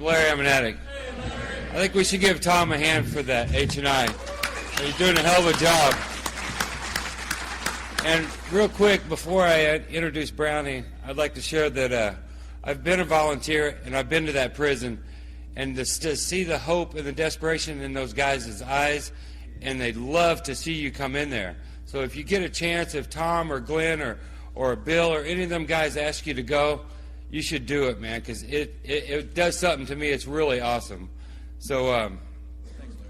I'm Larry. I'm an addict. I think we should give Tom a hand for that H&I. He's doing a hell of a job. And real quick, before I introduce Brownie, I'd like to share that I've been a volunteer and I've been to that prison, and to see the hope and the desperation in those guys' eyes, and they'd love to see you come in there. So if you get a chance, if Tom or Glenn or Bill or any of them guys ask you to go, you should do it, man, because it does something to me. It's really awesome. So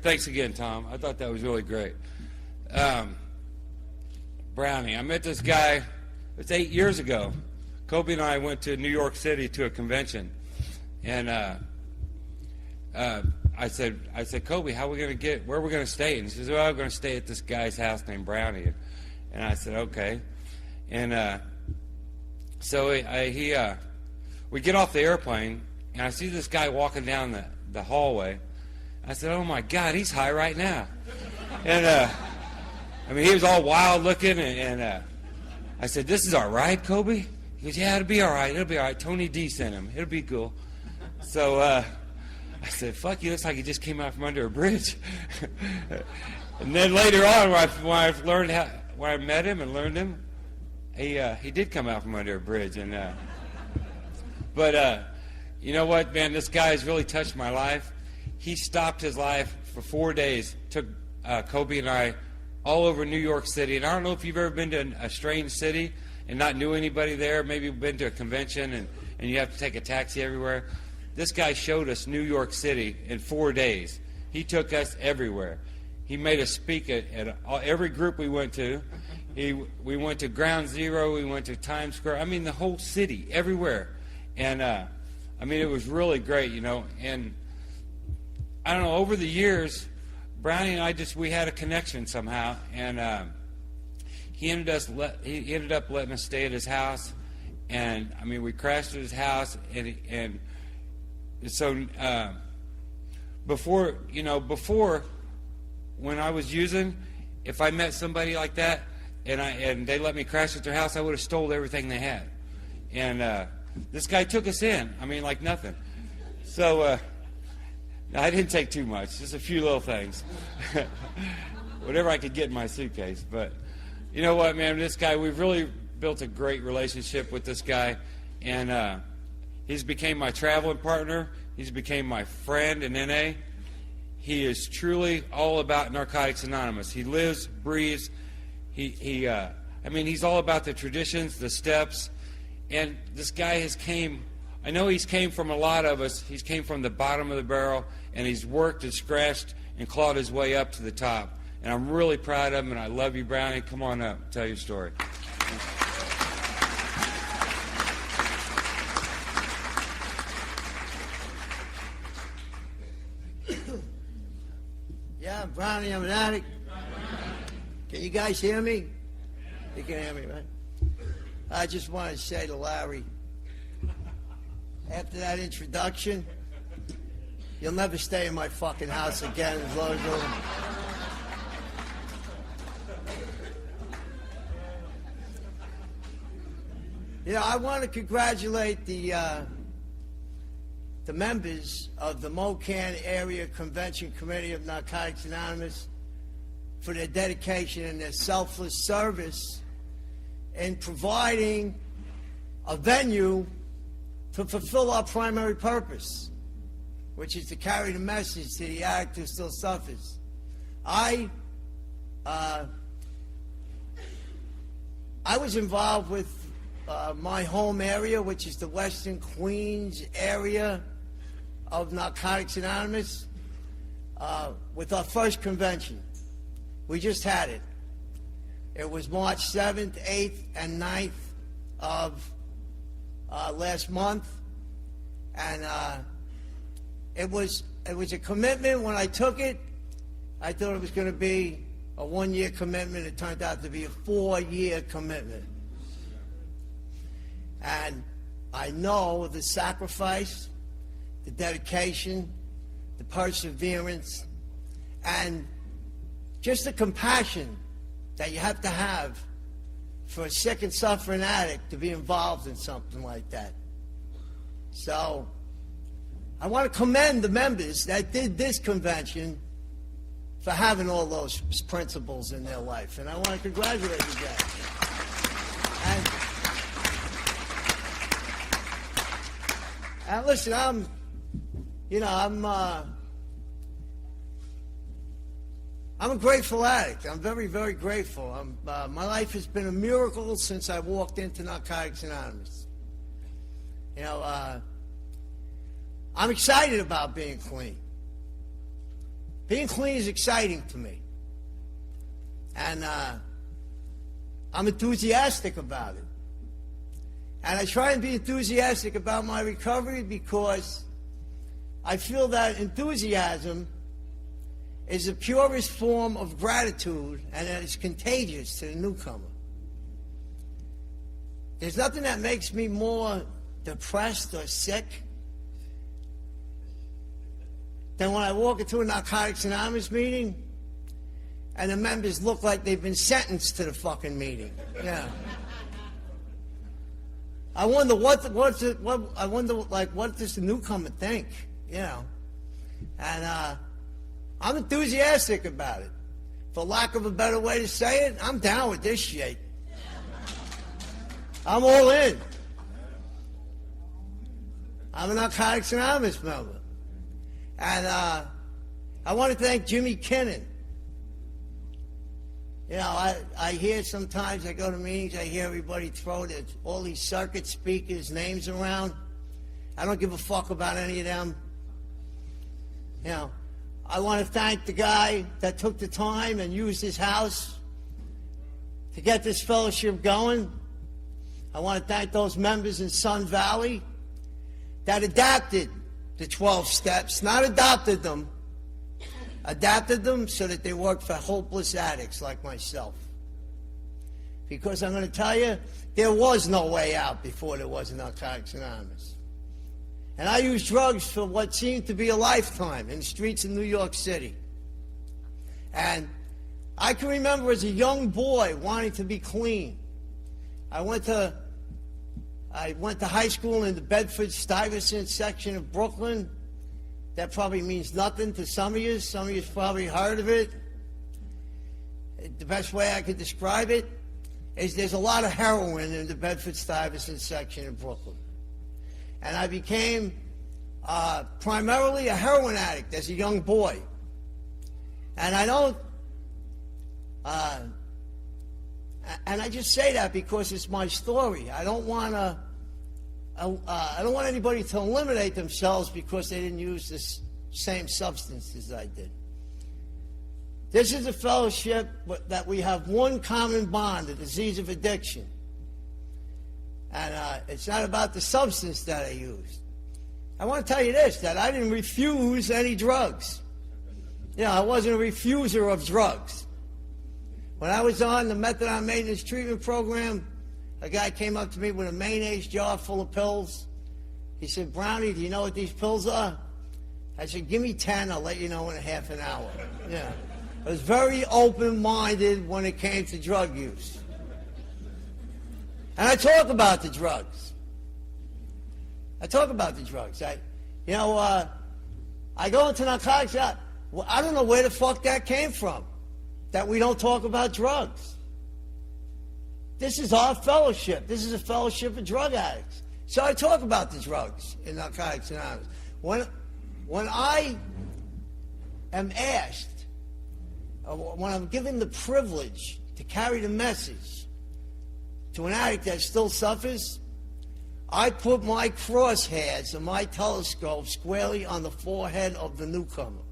thanks again, Tom. I thought that was really great. Brownie, I met this guy, it's 8 years ago. Kobe and I went to New York City to a convention, and I said, Kobe, how are we going to get, where are we going to stay? And he says, well, I'm going to stay at this guy's house named Brownie. And I said, okay. And so we get off the airplane, and I see this guy walking down the hallway. I said, oh my God, he's high right now. And I mean, he was all wild looking, and I said, this is our ride, Kobe? He goes, yeah, it'll be all right. It'll be all right. Tony D sent him. It'll be cool. So I said, fuck, he looks like he just came out from under a bridge. And then later on, when I met him and learned him, he did come out from under a bridge. And but you know what, man, this guy has really touched my life. He stopped his life for 4 days, took Kobe and I all over New York City. And I don't know if you've ever been to a strange city and not knew anybody there, maybe been to a convention and you have to take a taxi everywhere. This guy showed us New York City in 4 days. He took us everywhere. He made us speak at every group we went to. We went to Ground Zero. We went to Times Square. I mean, the whole city, everywhere. And, I mean, it was really great, you know. And, I don't know, over the years, Brownie and I we had a connection somehow. And he ended up letting us stay at his house. And, I mean, we crashed at his house. And so before, when I was using, if I met somebody like that and they let me crash at their house, I would have stole everything they had. And this guy took us in. I mean, like nothing. So I didn't take too much, just a few little things. Whatever I could get in my suitcase. But you know what, man, this guy, we've really built a great relationship with this guy. And he's became my traveling partner. He's became my friend in NA. He is truly all about Narcotics Anonymous. He lives, breathes. He's all about the traditions, the steps. And this guy I know he's came from a lot of us. He's came from the bottom of the barrel, and he's worked and scratched and clawed his way up to the top. And I'm really proud of him, and I love you, Brownie. Come on up, tell your story. Yeah, I'm Brownie. I'm an addict. Can you guys hear me? You can hear me, right? I just want to say to Larry, after that introduction, you'll never stay in my fucking house again as long as you're... You know, I want to congratulate the members of the Mocan Area Convention Committee of Narcotics Anonymous for their dedication and their selfless service in providing a venue to fulfill our primary purpose, which is to carry the message to the addict who still suffers. I was involved with my home area, which is the Western Queens area of Narcotics Anonymous, with our first convention. We just had it. It was March 7th, 8th, and 9th of last month. And it was a commitment. When I took it, I thought it was going to be a 1-year commitment. It turned out to be a 4-year commitment. And I know the sacrifice, the dedication, the perseverance, and just the compassion that you have to have for a sick and suffering addict to be involved in something like that. So I want to commend the members that did this convention for having all those principles in their life. And I want to congratulate you guys. And listen, I'm a grateful addict. I'm very, very grateful. My life has been a miracle since I walked into Narcotics Anonymous. I'm excited about being clean. Being clean is exciting to me. And I'm enthusiastic about it. And I try and be enthusiastic about my recovery because I feel that enthusiasm is the purest form of gratitude, and that it's contagious to the newcomer. There's nothing that makes me more depressed or sick than when I walk into a Narcotics Anonymous meeting and the members look like they've been sentenced to the fucking meeting. Yeah. I wonder what does the newcomer think, And I'm enthusiastic about it. For lack of a better way to say it, I'm down with this shit. I'm all in. I'm a Narcotics Anonymous member. And I want to thank Jimmy Kinnon. I hear sometimes, I go to meetings, I hear everybody throw all these circuit speakers' names around. I don't give a fuck about any of them. I want to thank the guy that took the time and used his house to get this fellowship going. I want to thank those members in Sun Valley that adapted the 12 steps, not adopted them, adapted them so that they work for hopeless addicts like myself. Because I'm going to tell you, there was no way out before there was Narcotics Anonymous. And I used drugs for what seemed to be a lifetime in the streets of New York City. And I can remember as a young boy wanting to be clean. I went to high school in the Bedford-Stuyvesant section of Brooklyn. That probably means nothing to some of you. Some of you probably heard of it. The best way I could describe it is there's a lot of heroin in the Bedford-Stuyvesant section of Brooklyn. And I became primarily a heroin addict as a young boy. And I don't, and I just say that because it's my story. I don't want anybody to eliminate themselves because they didn't use the same substances I did. This is a fellowship that we have one common bond, the disease of addiction. And it's not about the substance that I used. I want to tell you this, that I didn't refuse any drugs. I wasn't a refuser of drugs. When I was on the methadone maintenance treatment program, a guy came up to me with a mayonnaise jar full of pills. He said, "Brownie, do you know what these pills are?" I said, "Give me 10, I'll let you know in a half an hour." I was very open-minded when it came to drug use. And I talk about the drugs. I go into narcotics. I don't know where the fuck that came from, that we don't talk about drugs. This is our fellowship. This is a fellowship of drug addicts. So I talk about the drugs in Narcotics Anonymous. When I am asked, when I'm given the privilege to carry the message to an addict that still suffers, I put my crosshairs and my telescope squarely on the forehead of the newcomer.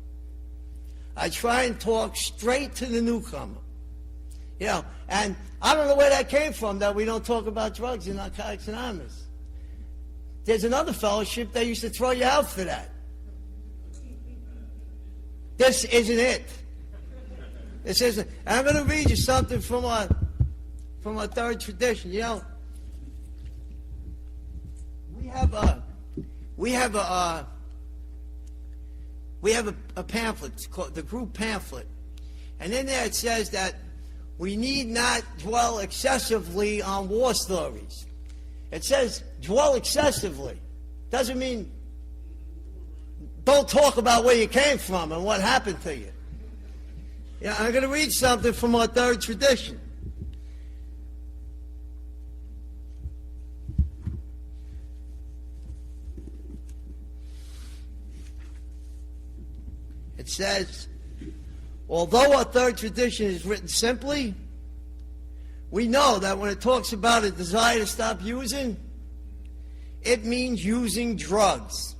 I try and talk straight to the newcomer. And I don't know where that came from, that we don't talk about drugs in Narcotics Anonymous. There's another fellowship that used to throw you out for that. This isn't it. This isn't. And I'm going to read you something from our third tradition. We have a pamphlet. It's called the group pamphlet, and in there it says that we need not dwell excessively on war stories. It says dwell excessively. Doesn't mean don't talk about where you came from and what happened to you. Yeah, I'm going to read something from our third tradition. It says, although our third tradition is written simply, we know that when it talks about a desire to stop using, it means using drugs.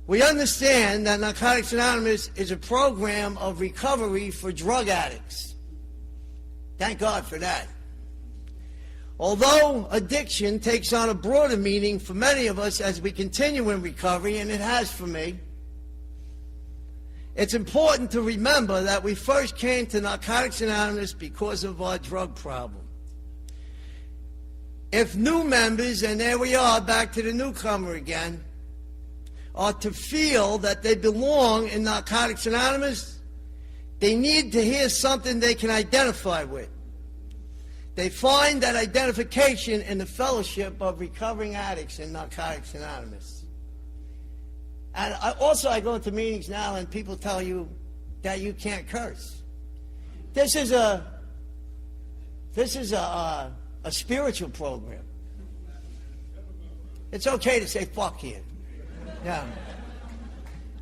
We understand that Narcotics Anonymous is a program of recovery for drug addicts. Thank God for that. Although addiction takes on a broader meaning for many of us as we continue in recovery, and it has for me, it's important to remember that we first came to Narcotics Anonymous because of our drug problem. If new members, and there we are, back to the newcomer again, are to feel that they belong in Narcotics Anonymous, they need to hear something they can identify with. They find that identification in the fellowship of recovering addicts in Narcotics Anonymous. And I go into meetings now and people tell you that you can't curse. This is a spiritual program. It's okay to say fuck here. Yeah.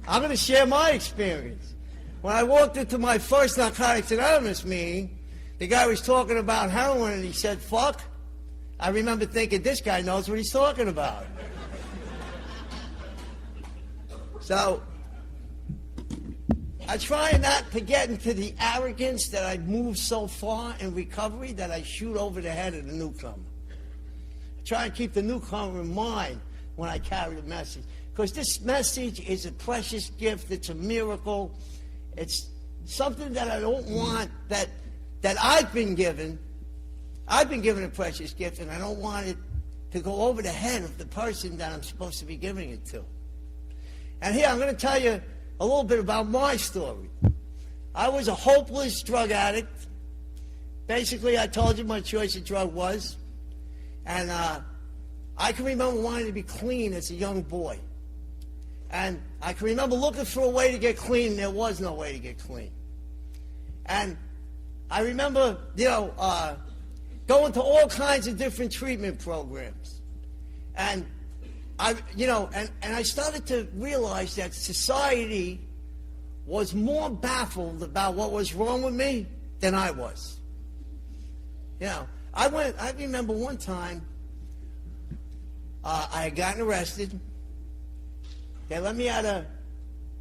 I'm going to share my experience. When I walked into my first Narcotics Anonymous meeting, the guy was talking about heroin and he said fuck. I remember thinking, this guy knows what he's talking about. So, I try not to get into the arrogance that I've moved so far in recovery that I shoot over the head of the newcomer. I try and keep the newcomer in mind when I carry the message. Because this message is a precious gift. It's a miracle. It's something that I don't want, that I've been given. I've been given a precious gift, and I don't want it to go over the head of the person that I'm supposed to be giving it to. And here, I'm going to tell you a little bit about my story. I was a hopeless drug addict. Basically, I told you my choice of drug was. And I can remember wanting to be clean as a young boy. And I can remember looking for a way to get clean, and there was no way to get clean. And I remember, going to all kinds of different treatment programs. And I started to realize that society was more baffled about what was wrong with me than I was. I remember one time, I had gotten arrested. They let me out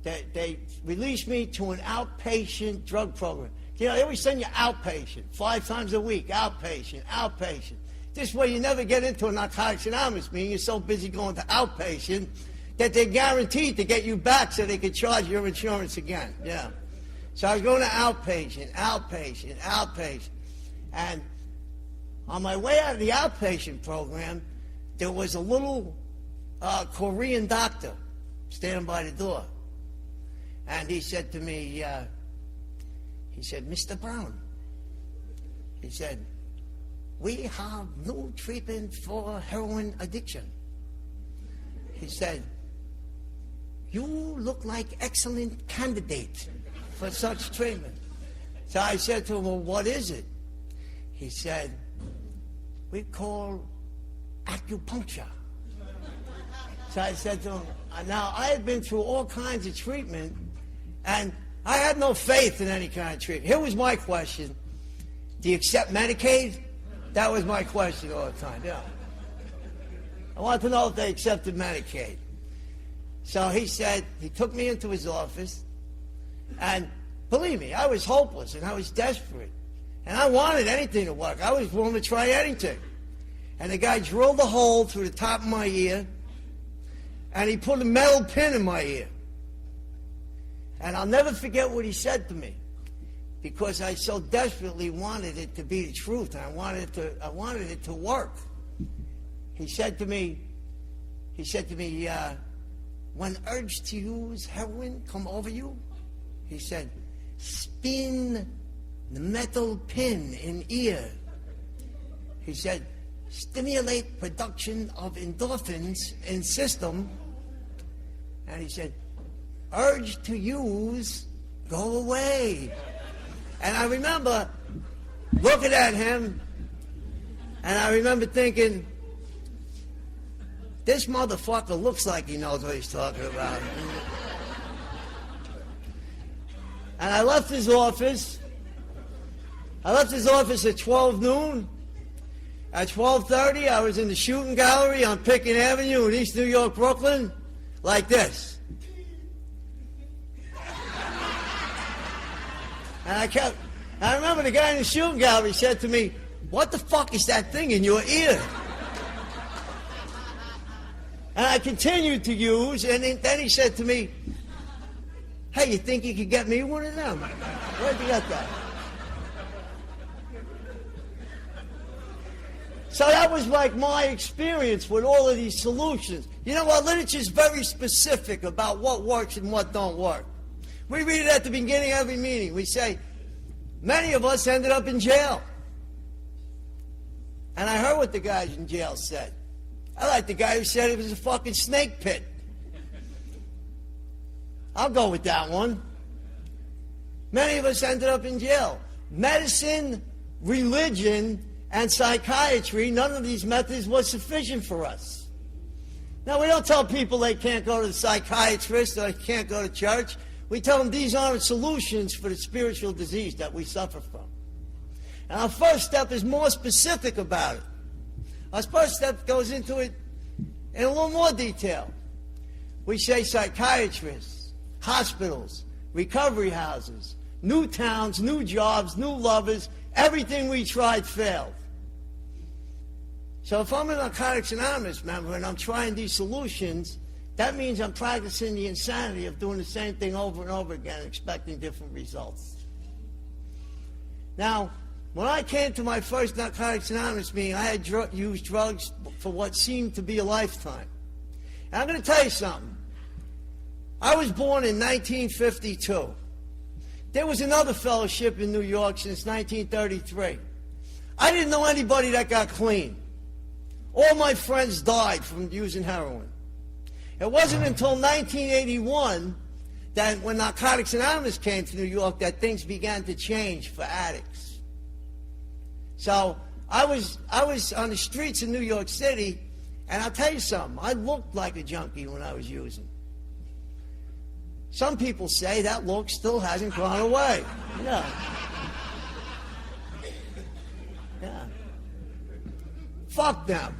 they released me to an outpatient drug program. They always send you outpatient, 5 times a week, outpatient. This way you never get into a Narcotics Anonymous meeting. You're so busy going to outpatient that they're guaranteed to get you back so they could charge your insurance again. Yeah. So I was going to outpatient. And on my way out of the outpatient program, there was a little Korean doctor standing by the door. And he said to me, Mr. Brown, he said, we have no treatment for heroin addiction. He said, you look like excellent candidate for such treatment. So I said to him, well, what is it? He said, we call acupuncture. So I said to him, now I had been through all kinds of treatment, and I had no faith in any kind of treatment. Here was my question. Do you accept Medicaid? That was my question all the time, yeah. I wanted to know if they accepted Medicaid. So he said, he took me into his office, and believe me, I was hopeless, and I was desperate. And I wanted anything to work. I was willing to try anything. And the guy drilled a hole through the top of my ear, and he put a metal pin in my ear. And I'll never forget what he said to me, because I so desperately wanted it to be the truth, and I wanted it to work. He said to me, when urged to use heroin come over you, he said, spin the metal pin in ear. He said, stimulate production of endorphins in system, And he said, urge to use, go away. And I remember looking at him, and I remember thinking, this motherfucker looks like he knows what he's talking about. And I left his office. I left his office at 12 noon. At 12:30, I was in the shooting gallery on Pickett Avenue in East New York, Brooklyn, like this. And I remember the guy in the shooting gallery said to me, what the fuck is that thing in your ear? And I continued to use, and then he said to me, hey, you think you could get me one of them? Where'd you get that? So that was like my experience with all of these solutions. You know, our literature is very specific about what works and what don't work. We read it at the beginning of every meeting. We say, many of us ended up in jail. And I heard what the guys in jail said. I like the guy who said it was a fucking snake pit. I'll go with that one. Many of us ended up in jail. Medicine, religion, and psychiatry, none of these methods was sufficient for us. Now, we don't tell people they can't go to the psychiatrist or they can't go to church. We tell them these aren't solutions for the spiritual disease that we suffer from. And our first step is more specific about it. Our first step goes into it in a little more detail. We say psychiatrists, hospitals, recovery houses, new towns, new jobs, new lovers, everything we tried failed. So if I'm an Narcotics Anonymous member and I'm trying these solutions, that means I'm practicing the insanity of doing the same thing over and over again, expecting different results. Now, when I came to my first Narcotics Anonymous meeting, I had used drugs for what seemed to be a lifetime. And I'm going to tell you something. I was born in 1952. There was another fellowship in New York since 1933. I didn't know anybody that got clean. All my friends died from using heroin. It wasn't until 1981 that when Narcotics Anonymous came to New York that things began to change for addicts. So I was on the streets of New York City, and I'll tell you something, I looked like a junkie when I was using. Some people say that look still hasn't gone away. Yeah. Yeah. Fuck them.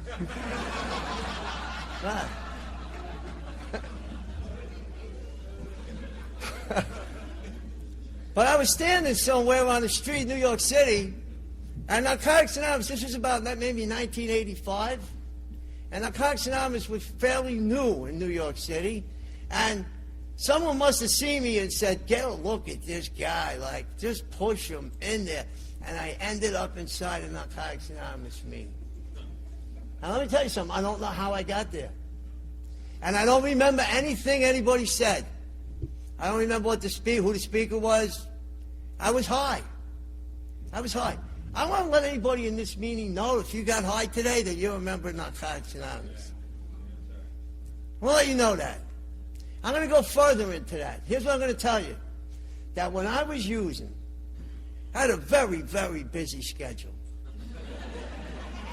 Right. But I was standing somewhere on the street in New York City, and Narcotics Anonymous, this was about maybe 1985, and Narcotics Anonymous was fairly new in New York City, and someone must have seen me and said, get a look at this guy, like, just push him in there. And I ended up inside a Narcotics Anonymous meeting. Now, let me tell you something. I don't know how I got there. And I don't remember anything anybody said. I don't remember who the speaker was. I was high. I was high. I want to let anybody in this meeting know if you got high today that you're a member of Narcotics Anonymous. I want to let you know that. I'm going to go further into that. Here's what I'm going to tell you. That when I was using, I had a very, very busy schedule.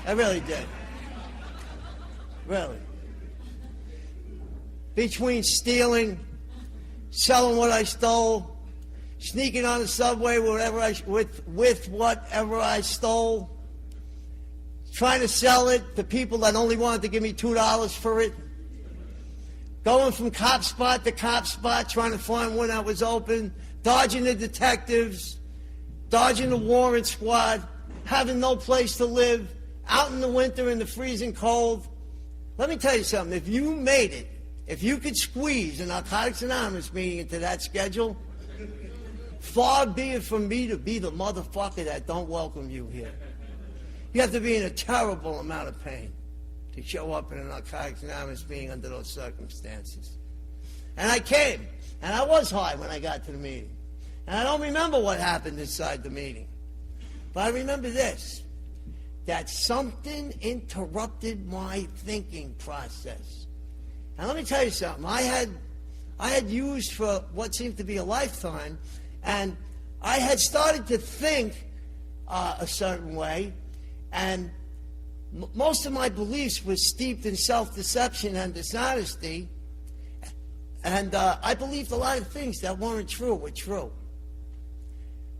I really did. Really. Between stealing, selling what I stole, sneaking on the subway with whatever I stole, trying to sell it to people that only wanted to give me $2 for it, going from cop spot to cop spot, trying to find one that was open, dodging the detectives, dodging the warrant squad, having no place to live, out in the winter in the freezing cold. Let me tell you something. If you made it, if you could squeeze a Narcotics Anonymous meeting into that schedule, far be it from me to be the motherfucker that don't welcome you here. You have to be in a terrible amount of pain to show up in a Narcotics Anonymous meeting under those circumstances. And I came, and I was high when I got to the meeting. And I don't remember what happened inside the meeting. But I remember this, that something interrupted my thinking process. And let me tell you something. I had I had used for what seemed to be a lifetime, and I had started to think a certain way, and most of my beliefs were steeped in self-deception and dishonesty, and I believed a lot of things that weren't true were true.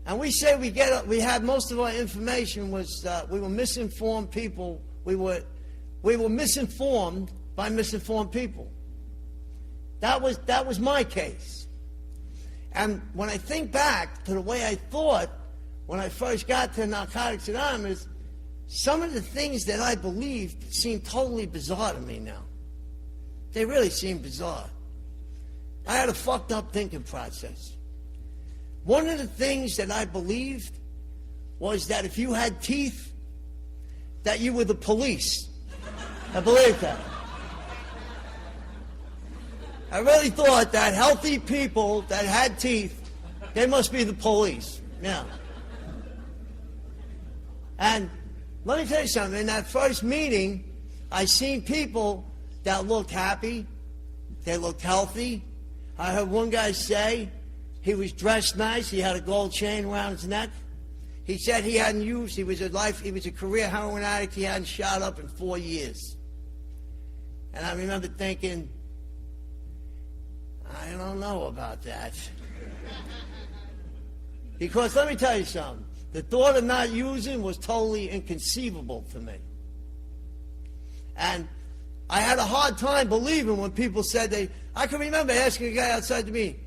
And we say we had most of our information was we were misinformed people. We were misinformed by misinformed people. That was my case. And when I think back to the way I thought when I first got to Narcotics Anonymous, some of the things that I believed seem totally bizarre to me now. They really seem bizarre. I had a fucked up thinking process. One of the things that I believed was that if you had teeth, that you were the police. I believed that. I really thought that healthy people that had teeth, they must be the police. Yeah. And let me tell you something. In that first meeting, I seen people that looked happy. They looked healthy. I heard one guy say he was dressed nice. He had a gold chain around his neck. He said he hadn't used. He was a career heroin addict. He hadn't shot up in 4 years. And I remember thinking, I don't know about that. Because let me tell you something. The thought of not using was totally inconceivable to me. And I had a hard time believing when people said I can remember asking a guy outside the meeting,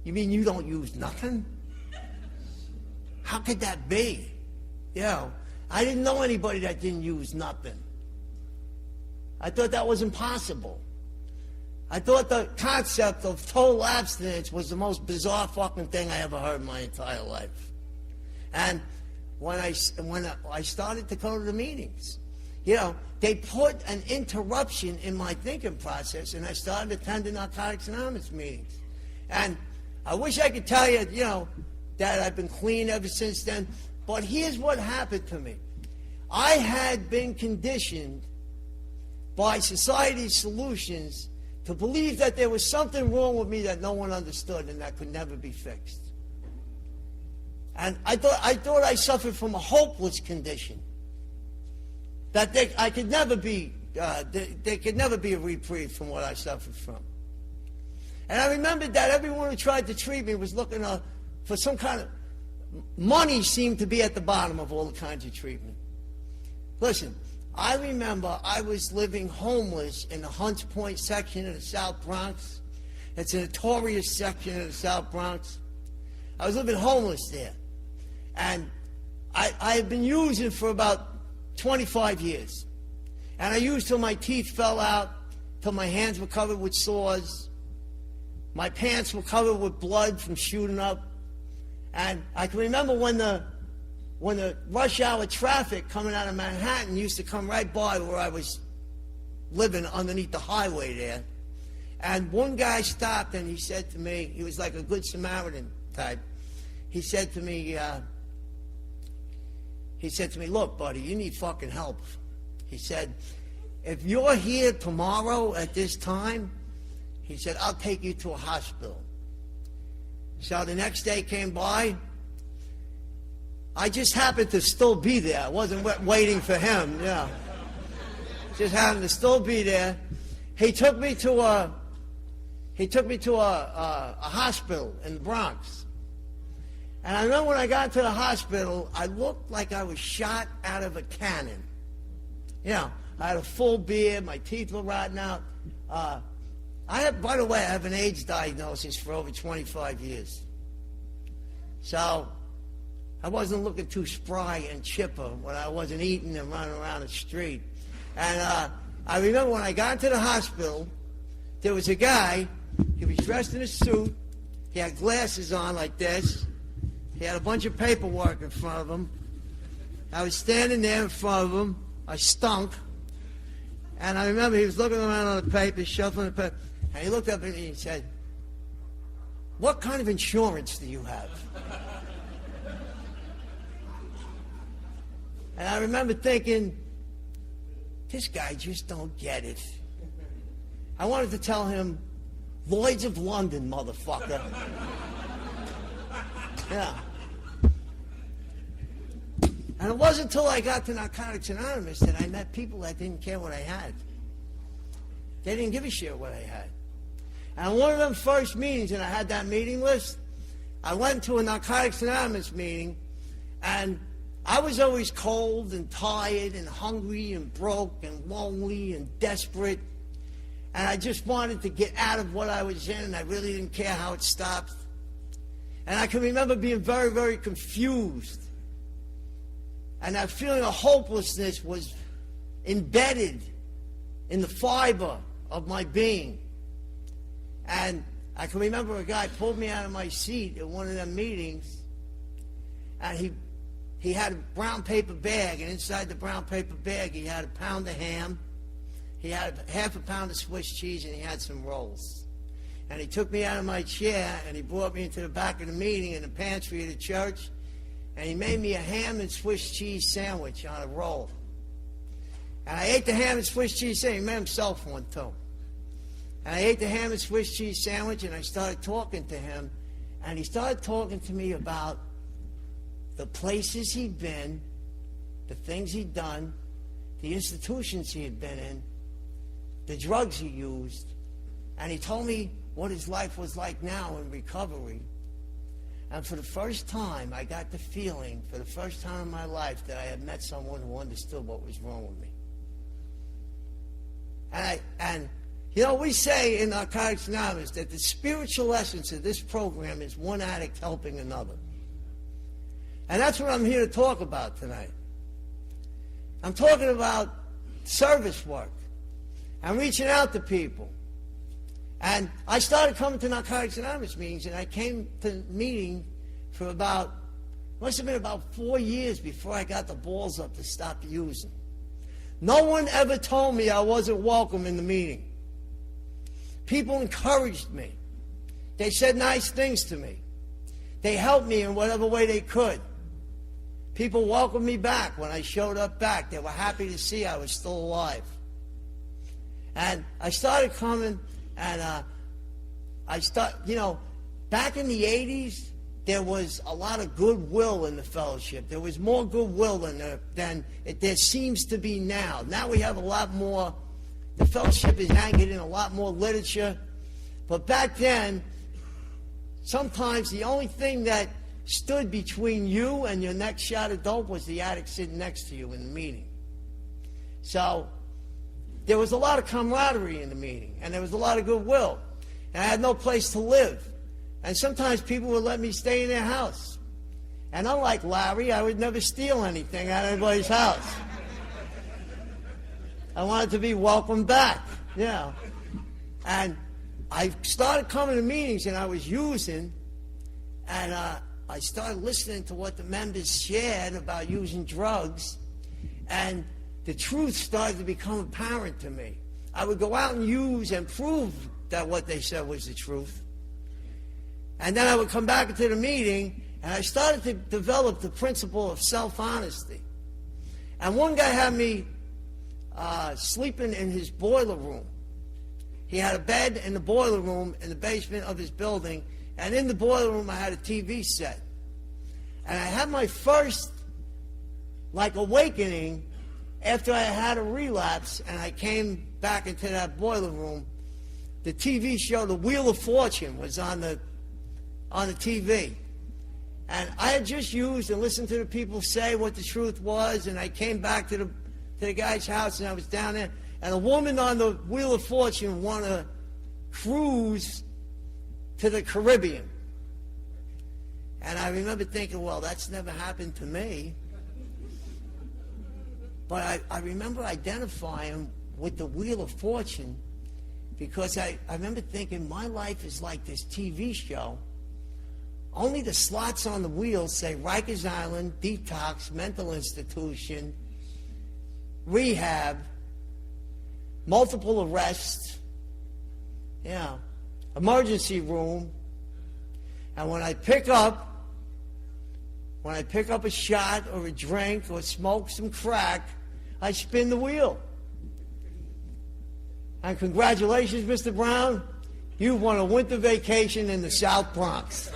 you mean you don't use nothing? How could that be? You know, I didn't know anybody that didn't use nothing. I thought that was impossible. I thought the concept of total abstinence was the most bizarre fucking thing I ever heard in my entire life. And when I started to go to the meetings, you know, they put an interruption in my thinking process, and I started attending Narcotics Anonymous meetings. And I wish I could tell you, you know, that I've been clean ever since then, but here's what happened to me. I had been conditioned by society's solutions to believe that there was something wrong with me that no one understood and that could never be fixed. And I thought I suffered from a hopeless condition. That there could never be a reprieve from what I suffered from. And I remembered that everyone who tried to treat me was looking for some kind of money. Seemed to be at the bottom of all the kinds of treatment. Listen, I remember I was living homeless in the Hunts Point section of the South Bronx. It's a notorious section of the South Bronx. I was living homeless there. And I had been using for about 25 years. And I used till my teeth fell out, till my hands were covered with sores. My pants were covered with blood from shooting up. And I can remember when the rush hour traffic coming out of Manhattan used to come right by where I was living underneath the highway there. And one guy stopped and he said to me, he was like a good Samaritan type. He said to me, look, buddy, you need fucking help. He said, if you're here tomorrow at this time, he said, I'll take you to a hospital. So the next day came by. I just happened to still be there. I wasn't waiting for him, yeah. Just happened to still be there. He took me to a hospital in the Bronx. And I remember when I got to the hospital, I looked like I was shot out of a cannon. You know, I had a full beard, my teeth were rotting out. By the way, I have an AIDS diagnosis for over 25 years. So I wasn't looking too spry and chipper when I wasn't eating and running around the street. And I remember when I got to the hospital, there was a guy, he was dressed in a suit, he had glasses on like this, he had a bunch of paperwork in front of him. I was standing there in front of him, I stunk, and I remember he was looking around on the papers, shuffling the paper, and he looked up at me and he said, what kind of insurance do you have? And I remember thinking, this guy just don't get it. I wanted to tell him, Lloyd's of London, motherfucker. Yeah. And it wasn't until I got to Narcotics Anonymous that I met people that didn't care what I had. They didn't give a shit what I had. And one of them first meetings, and I had that meeting list, I went to a Narcotics Anonymous meeting, and I was always cold and tired and hungry and broke and lonely and desperate. And I just wanted to get out of what I was in, and I really didn't care how it stopped. And I can remember being very, very confused. And that feeling of hopelessness was embedded in the fiber of my being. And I can remember a guy pulled me out of my seat at one of them meetings, and he had a brown paper bag, and inside the brown paper bag he had a pound of ham, he had half a pound of Swiss cheese, and he had some rolls. And he took me out of my chair, and he brought me into the back of the meeting in the pantry of the church, and he made me a ham and Swiss cheese sandwich on a roll. And I ate the ham and Swiss cheese sandwich. He made himself one, too. And I ate the ham and Swiss cheese sandwich, and I started talking to him, and he started talking to me about the places he'd been, the things he'd done, the institutions he had been in, the drugs he used, and he told me what his life was like now in recovery. And for the first time, I got the feeling, for the first time in my life, that I had met someone who understood what was wrong with me. And you know, we say in Narcotics Anonymous that the spiritual essence of this program is one addict helping another. And that's what I'm here to talk about tonight. I'm talking about service work. I'm reaching out to people. And I started coming to Narcotics Anonymous meetings, and I came to meeting for must have been about 4 years before I got the balls up to stop using. No one ever told me I wasn't welcome in the meeting. People encouraged me. They said nice things to me. They helped me in whatever way they could. People welcomed me back when I showed up back. They were happy to see I was still alive. And I started coming, and back in the 80s, there was a lot of goodwill in the fellowship. There was more goodwill than there seems to be now. Now we have a lot more. The fellowship is anchored in a lot more literature. But back then, sometimes the only thing that stood between you and your next shot of dope was the addict sitting next to you in the meeting. So there was a lot of camaraderie in the meeting, and there was a lot of goodwill. And I had no place to live. And sometimes people would let me stay in their house. And unlike Larry, I would never steal anything out of anybody's house. I wanted to be welcomed back, you know. And I started coming to meetings, and I was using, and I started listening to what the members shared about using drugs, and the truth started to become apparent to me. I would go out and use and prove that what they said was the truth. And then I would come back into the meeting, and I started to develop the principle of self-honesty. And one guy had me sleeping in his boiler room. He had a bed in the boiler room in the basement of his building, and in the boiler room I had a TV set. And I had my first, awakening after I had a relapse, and I came back into that boiler room. The TV show, The Wheel of Fortune, was on the TV. And I had just used and listened to the people say what the truth was, and I came back to the guy's house, and I was down there, and a woman on the Wheel of Fortune won a cruise to the Caribbean. And I remember thinking, well, that's never happened to me. But I remember identifying with the Wheel of Fortune because I remember thinking, my life is like this TV show. Only the slots on the wheel say Rikers Island, detox, mental institution, rehab, multiple arrests, emergency room. And when I pick up a shot or a drink or smoke some crack, I spin the wheel. And congratulations, Mr. Brown, you want a winter vacation in the South Bronx.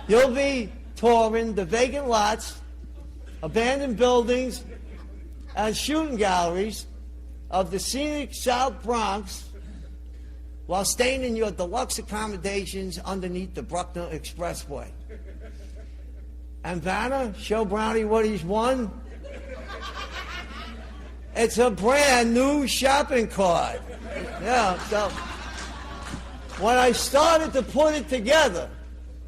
You'll be touring the vacant lots, abandoned buildings, and shooting galleries of the scenic South Bronx while staying in your deluxe accommodations underneath the Bruckner Expressway. And Vanna, show Brownie what he's won. It's a brand new shopping cart. Yeah, so when I started to put it together,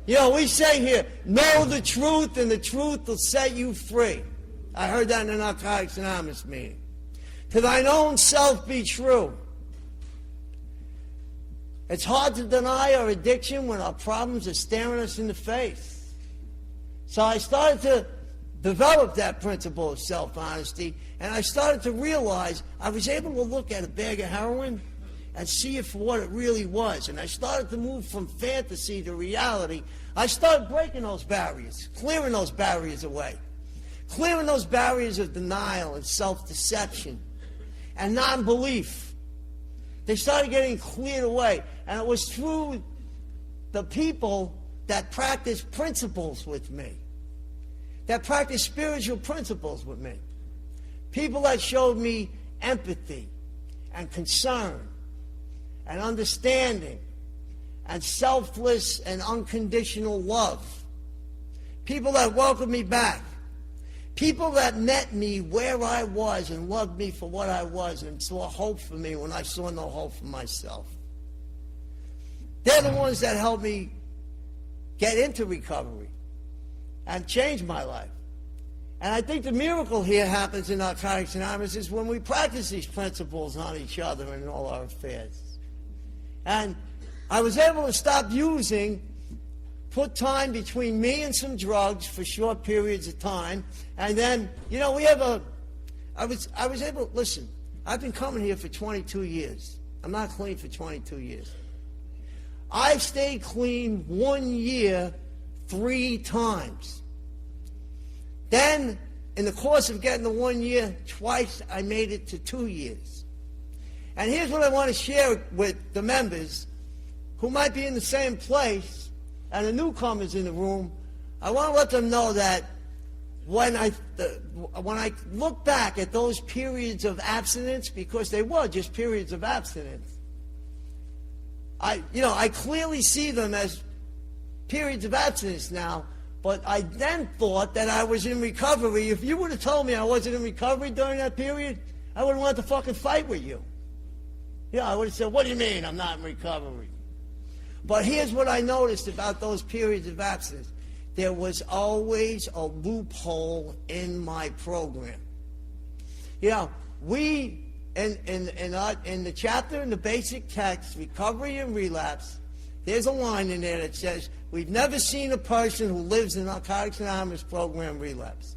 you know, we say here, know the truth and the truth will set you free. I heard that in the Narcotics Anonymous meeting. To thine own self be true. It's hard to deny our addiction when our problems are staring us in the face. So I started to develop that principle of self-honesty, and I started to realize I was able to look at a bag of heroin and see it for what it really was. And I started to move from fantasy to reality. I started breaking those barriers, clearing those barriers away, clearing those barriers of denial and self-deception and non-belief. They started getting cleared away. And it was through the people that practiced principles with me, that practiced spiritual principles with me, people that showed me empathy and concern and understanding and selfless and unconditional love, people that welcomed me back, people that met me where I was and loved me for what I was and saw hope for me when I saw no hope for myself. They're the ones that helped me get into recovery and change my life. And I think the miracle here happens in Narcotics Anonymous is when we practice these principles on each other and in all our affairs. And I was able to stop using, put time between me and some drugs for short periods of time. And then, you know, I was able, listen, I've been coming here for 22 years. I'm not clean for 22 years. I stayed clean 1 year 3 times. Then, in the course of getting the 1 year, twice I made it to 2 years. And here's what I want to share with the members who might be in the same place and the newcomers in the room. I want to let them know that when I look back at those periods of abstinence, because they were just periods of abstinence, I clearly see them as periods of abstinence now, but I then thought that I was in recovery. If you would have told me I wasn't in recovery during that period, I would have wanted to fucking fight with you. Yeah, I would have said, what do you mean I'm not in recovery? But here's what I noticed about those periods of abstinence. There was always a loophole in my program. You know, we, in the chapter in the basic text, Recovery and Relapse, there's a line in there that says, we've never seen a person who lives in Narcotics Anonymous program relapse.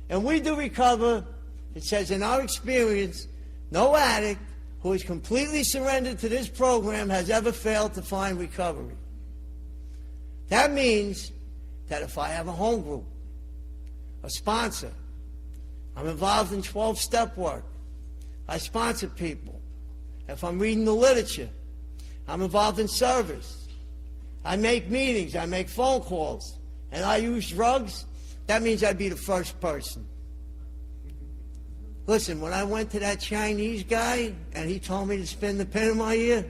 And we do recover, it says, in our experience, no addict who is completely surrendered to this program has ever failed to find recovery. That means that if I have a home group, a sponsor, I'm involved in 12-step work, I sponsor people, if I'm reading the literature, I'm involved in service, I make meetings, I make phone calls, and I use drugs, that means I'd be the first person. Listen, when I went to that Chinese guy and he told me to spin the pin in my ear,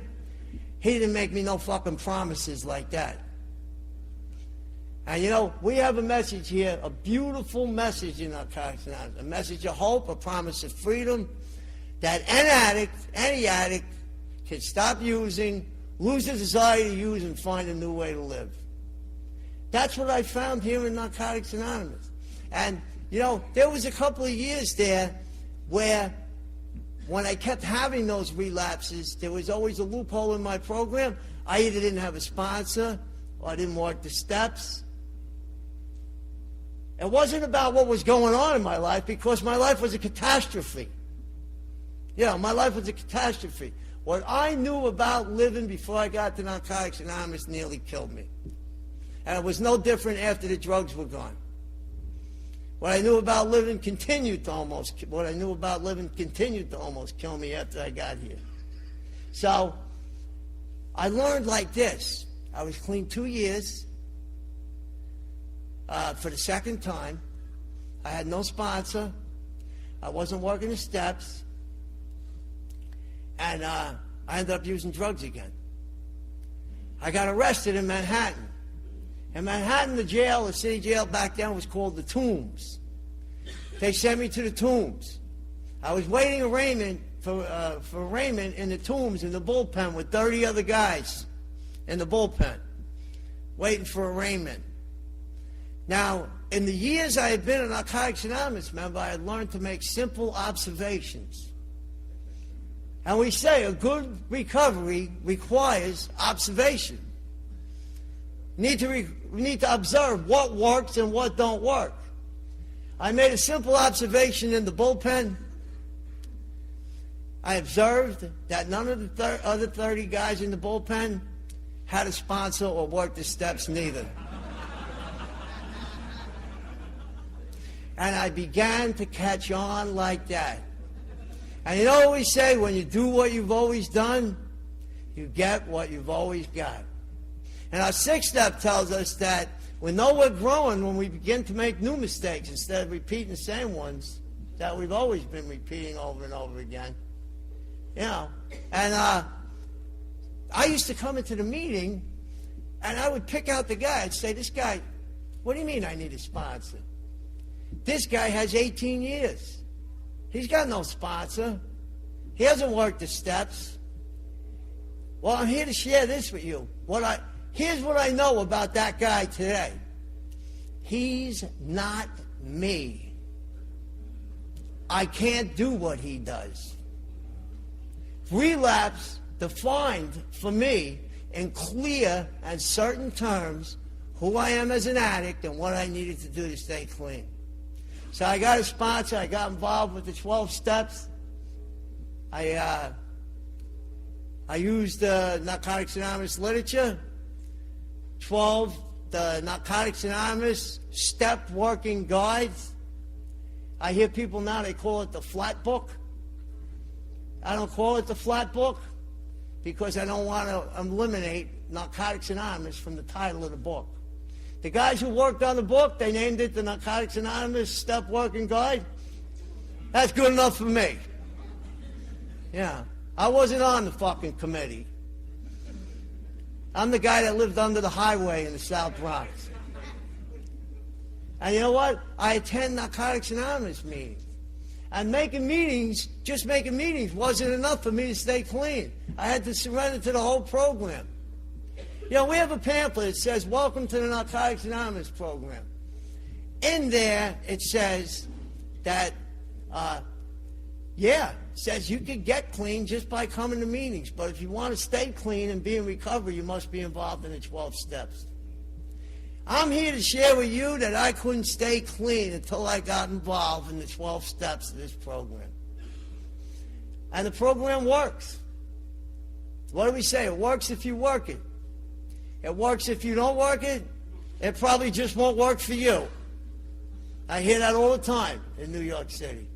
he didn't make me no fucking promises like that. And you know, we have a message here, a beautiful message in Narcotics Anonymous, a message of hope, a promise of freedom, that any addict can stop using, lose the desire to use, and find a new way to live. That's what I found here in Narcotics Anonymous. And, you know, there was a couple of years there where when I kept having those relapses, there was always a loophole in my program. I either didn't have a sponsor or I didn't work the steps. It wasn't about what was going on in my life, because my life was a catastrophe. Yeah, my life was a catastrophe. What I knew about living before I got to Narcotics Anonymous nearly killed me. And it was no different after the drugs were gone. What I knew about living continued to almost kill me after I got here. So I learned like this. I was clean 2 years. For the second time, I had no sponsor. I wasn't working the steps. And I ended up using drugs again. I got arrested in Manhattan. In Manhattan, the jail, the city jail back then was called the Tombs. They sent me to the Tombs. I was waiting arraignment for arraignment in the Tombs in the bullpen with 30 other guys in the bullpen, waiting for arraignment. Now, in the years I had been a Narcotics Anonymous member, I had learned to make simple observations. And we say a good recovery requires observation. We need to observe what works and what don't work. I made a simple observation in the bullpen. I observed that none of the other 30 guys in the bullpen had a sponsor or worked the steps neither. And I began to catch on like that. And you know what we say, when you do what you've always done, you get what you've always got. And our sixth step tells us that we know we're growing when we begin to make new mistakes instead of repeating the same ones that we've always been repeating over and over again. You know, and I used to come into the meeting and I would pick out the guy. I'd say, this guy, what do you mean I need a sponsor? This guy has 18 years. He's got no sponsor. He hasn't worked the steps. Well, I'm here to share this with you. Here's what I know about that guy today. He's not me. I can't do what he does. Relapse defined for me in clear and certain terms who I am as an addict and what I needed to do to stay clean. So I got a sponsor. I got involved with the 12 steps. I used the Narcotics Anonymous literature, the Narcotics Anonymous step working guides. I hear people now, they call it the flat book. I don't call it the flat book because I don't want to eliminate Narcotics Anonymous from the title of the book. The guys who worked on the book, they named it the Narcotics Anonymous Step Working Guide. That's good enough for me. Yeah. I wasn't on the fucking committee. I'm the guy that lived under the highway in the South Bronx. And you know what? I attend Narcotics Anonymous meetings. And just making meetings wasn't enough for me to stay clean. I had to surrender to the whole program. You know, we have a pamphlet that says, welcome to the Narcotics Anonymous program. In there, it says that, it says you can get clean just by coming to meetings. But if you want to stay clean and be in recovery, you must be involved in the 12 steps. I'm here to share with you that I couldn't stay clean until I got involved in the 12 steps of this program. And the program works. What do we say? It works if you work it. It works if you don't work it. It probably just won't work for you. I hear that all the time in New York City.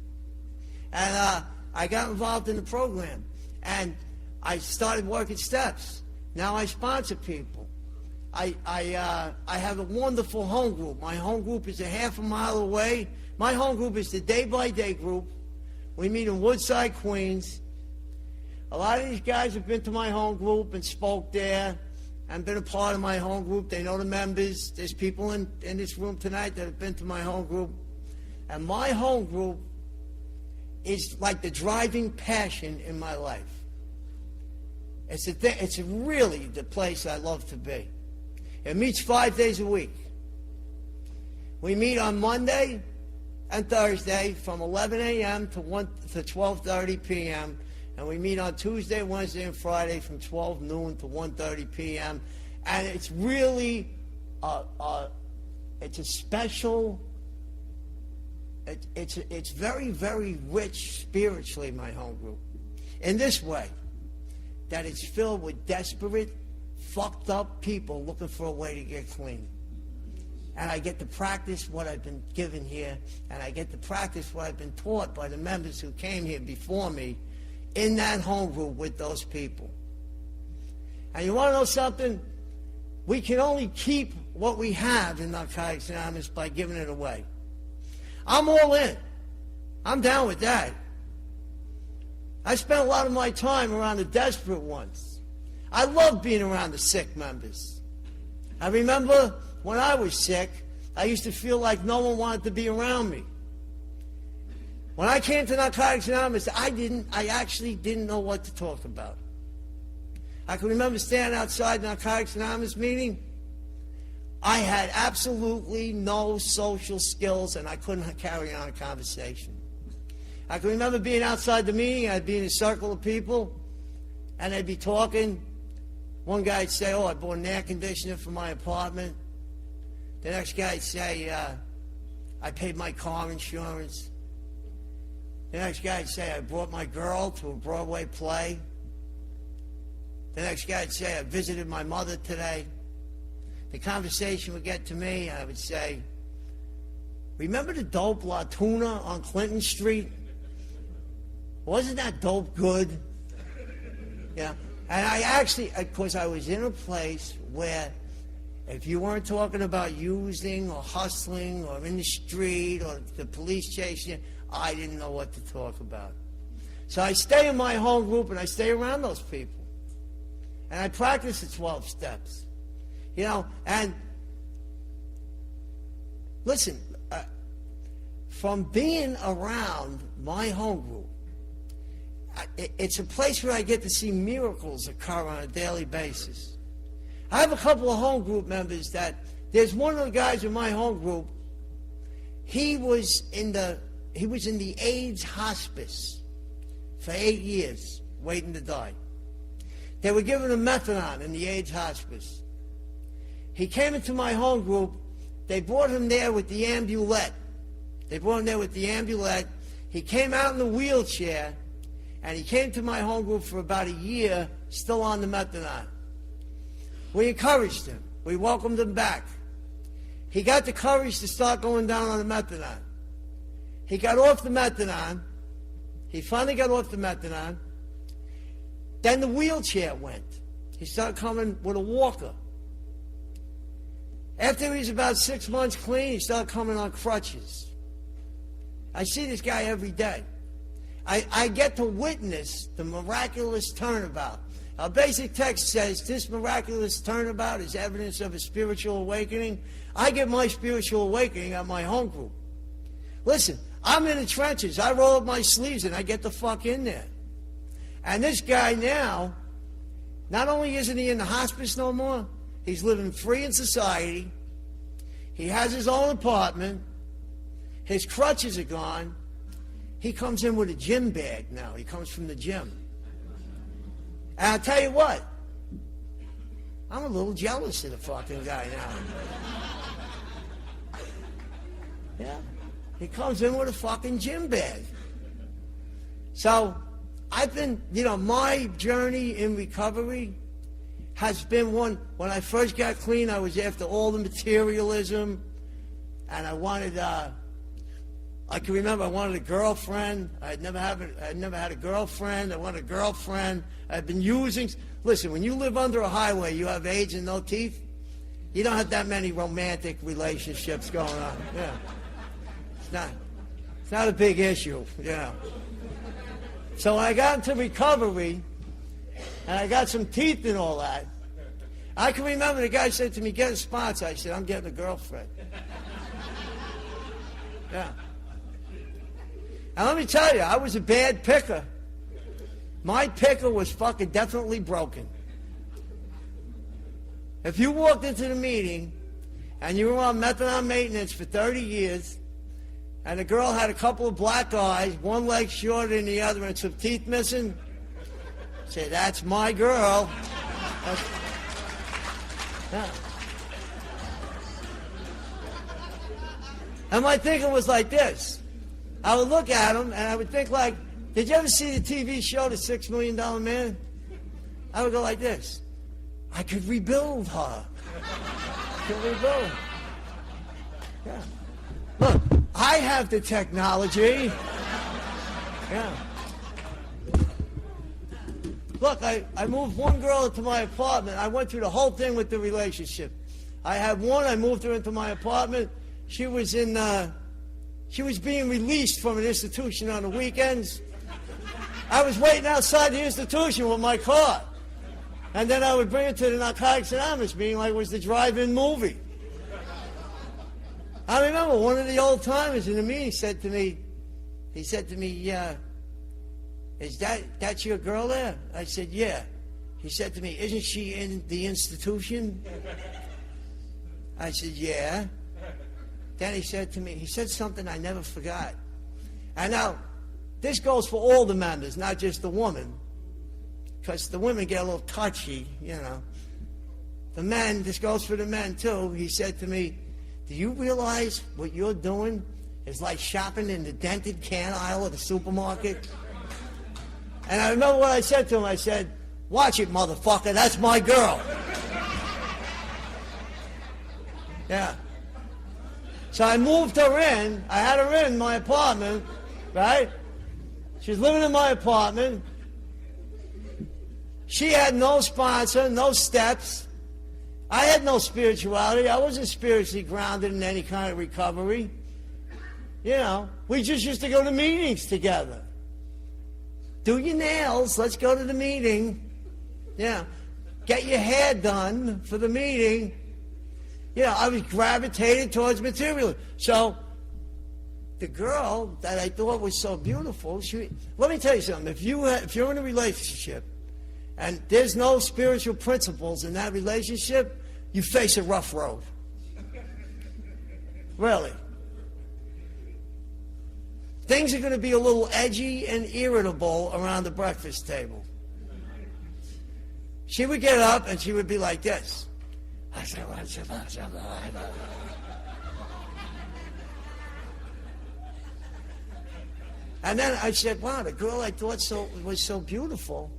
And I got involved in the program. And I started working steps. Now I sponsor people. I have a wonderful home group. My home group is a half a mile away. My home group is the day-by-day group. We meet in Woodside, Queens. A lot of these guys have been to my home group and spoke there and been a part of my home group. They know the members. There's people in this room tonight that have been to my home group. And my home group is like the driving passion in my life. It's really the place I love to be. It meets 5 days a week. We meet on Monday and Thursday from 11 a.m. to 12:30 p.m. And we meet on Tuesday, Wednesday, and Friday from 12 noon to 1:30 p.m. And it's really, it's a special, it's very, very rich spiritually, my home group. In this way, that it's filled with desperate, fucked up people looking for a way to get clean. And I get to practice what I've been given here, and I get to practice what I've been taught by the members who came here before me in that home group with those people. And you want to know something? We can only keep what we have in Narcotics Anonymous by giving it away. I'm all in. I'm down with that. I spent a lot of my time around the desperate ones. I love being around the sick members. I remember when I was sick, I used to feel like no one wanted to be around me. When I came to Narcotics Anonymous, I actually didn't know what to talk about. I can remember standing outside the Narcotics Anonymous meeting. I had absolutely no social skills, and I couldn't carry on a conversation. I can remember being outside the meeting. I'd be in a circle of people, and they'd be talking. One guy'd say, oh, I bought an air conditioner for my apartment. The next guy'd say, I paid my car insurance. The next guy'd say, I brought my girl to a Broadway play. The next guy'd say, I visited my mother today. The conversation would get to me, and I would say, remember the dope La Tuna on Clinton Street? Wasn't that dope good? Yeah. And I actually, of course, I was in a place where if you weren't talking about using or hustling or in the street or the police chasing you, I didn't know what to talk about. So I stay in my home group and I stay around those people. And I practice the 12 steps. You know, and listen, from being around my home group, it's a place where I get to see miracles occur on a daily basis. I have a couple of home group members that, there's one of the guys in my home group, he was in the AIDS hospice for 8 years, waiting to die. They were giving him methadone in the AIDS hospice. He came into my home group. They brought him there with the ambulette. He came out in the wheelchair, and he came to my home group for about a year, still on the methadone. We encouraged him. We welcomed him back. He got the courage to start going down on the methadone. He got off the methadone. He finally got off the methadone. Then the wheelchair went. He started coming with a walker. After he was about 6 months clean, he started coming on crutches. I see this guy every day. I get to witness the miraculous turnabout. Our basic text says this miraculous turnabout is evidence of a spiritual awakening. I get my spiritual awakening at my home group. Listen, I'm in the trenches. I roll up my sleeves and I get the fuck in there. And this guy now, not only isn't he in the hospice no more, he's living free in society. He has his own apartment. His crutches are gone. He comes in with a gym bag now. He comes from the gym. And I'll tell you what, I'm a little jealous of the fucking guy now. Yeah. He comes in with a fucking gym bag. So I've been, my journey in recovery has been one. When I first got clean, I was after all the materialism, and I wanted, I can remember I wanted a girlfriend. I'd never had a girlfriend. I wanted a girlfriend. I'd been using. Listen, when you live under a highway, you have AIDS and no teeth, you don't have that many romantic relationships going on. Yeah. It's not a big issue, So when I got into recovery, and I got some teeth and all that, I can remember the guy said to me, get a sponsor. I said, I'm getting a girlfriend. Yeah. And let me tell you, I was a bad picker. My picker was fucking definitely broken. If you walked into the meeting and you were on methadone maintenance for 30 years, and the girl had a couple of black eyes, one leg shorter than the other, and some teeth missing, say, that's my girl. Yeah. And my thinking was like this. I would look at him, and I would think like, did you ever see the TV show, The $6 Million Man? I would go like this. I could rebuild her. I could rebuild. Yeah. Look, I have the technology. Yeah. Look, I moved one girl into my apartment. I went through the whole thing with the relationship. I had one, I moved her into my apartment. She was being released from an institution on the weekends. I was waiting outside the institution with my car. And then I would bring her to the Narcotics Anonymous meeting like it was the drive-in movie. I remember one of the old timers in the meeting said to me, is that's your girl there? I said, yeah. He said to me, isn't she in the institution? I said, yeah. Then he said to me, he said something I never forgot. And now, this goes for all the members, not just the woman, because the women get a little touchy, you know. The men, this goes for the men too. He said to me, do you realize what you're doing is like shopping in the dented can aisle of the supermarket? And I remember what I said to him. I said, watch it, motherfucker, that's my girl. Yeah. So I moved her in. I had her in my apartment, right? She was living in my apartment. She had no sponsor, no steps. I had no spirituality. I wasn't spiritually grounded in any kind of recovery. You know, we just used to go to meetings together. Do your nails. Let's go to the meeting. Yeah. Get your hair done for the meeting. Yeah, I was gravitated towards material. So the girl that I thought was so beautiful, let me tell you something. If you're in a relationship and there's no spiritual principles in that relationship, you face a rough road. Really. Things are going to be a little edgy and irritable around the breakfast table. She would get up and she would be like this. And then I said, wow, the girl I thought was so beautiful,